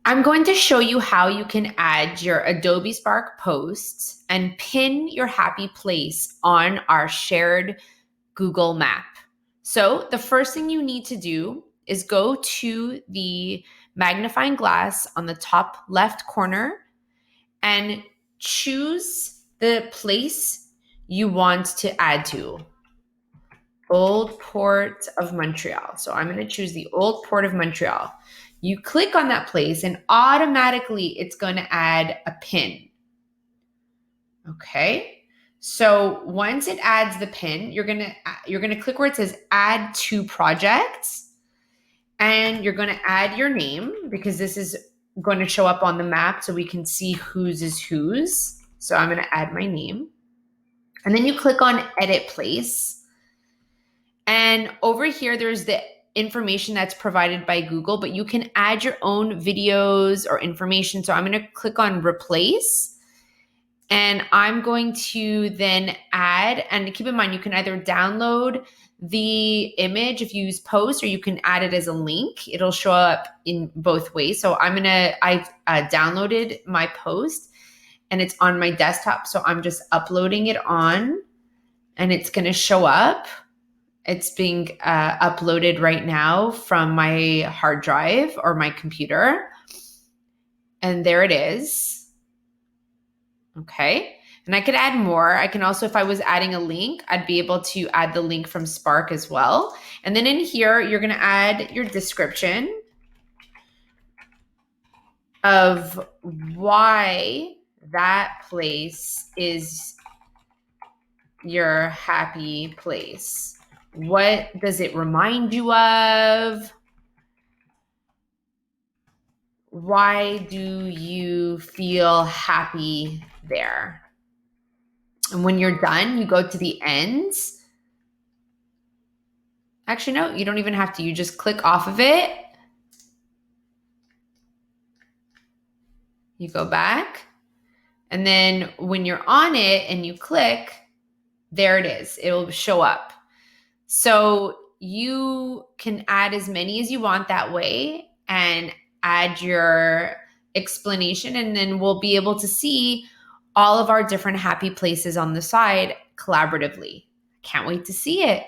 I'm going to show you how you can add your Adobe Spark posts and pin your happy place on our shared Google map. So the first thing you need to do is go to the magnifying glass on the top left corner and choose the place you want to add to. Old Port of Montreal. So I'm going to choose the Old Port of Montreal. You click on that place and automatically it's going to add a pin. Okay. So once it adds the pin, you're going to click where it says add to projects, and you're going to add your name because this is going to show up on the map so we can see whose is whose. So I'm going to add my name. And then you click on edit place. And over here, there's the information that's provided by Google, but you can add your own videos or information. So I'm going to click on replace, and I'm going to then add, and keep in mind, you can either download the image if you use post, or you can add it as a link. It'll show up in both ways. So I've downloaded my post and it's on my desktop. So I'm just uploading it on and it's going to show up. It's being uploaded right now from my hard drive or my computer. And there it is. Okay. And I could add more. I can also, if I was adding a link, I'd be able to add the link from Spark as well. And then in here, you're going to add your description of why that place is your happy place. What does it remind you of? Why do you feel happy there? And when you're done, you go to the ends. Actually, no, you don't even have to. You just click off of it. You go back. And then when you're on it and you click, there it is. It'll show up. So you can add as many as you want that way and add your explanation, and then we'll be able to see all of our different happy places on the side collaboratively. Can't wait to see it.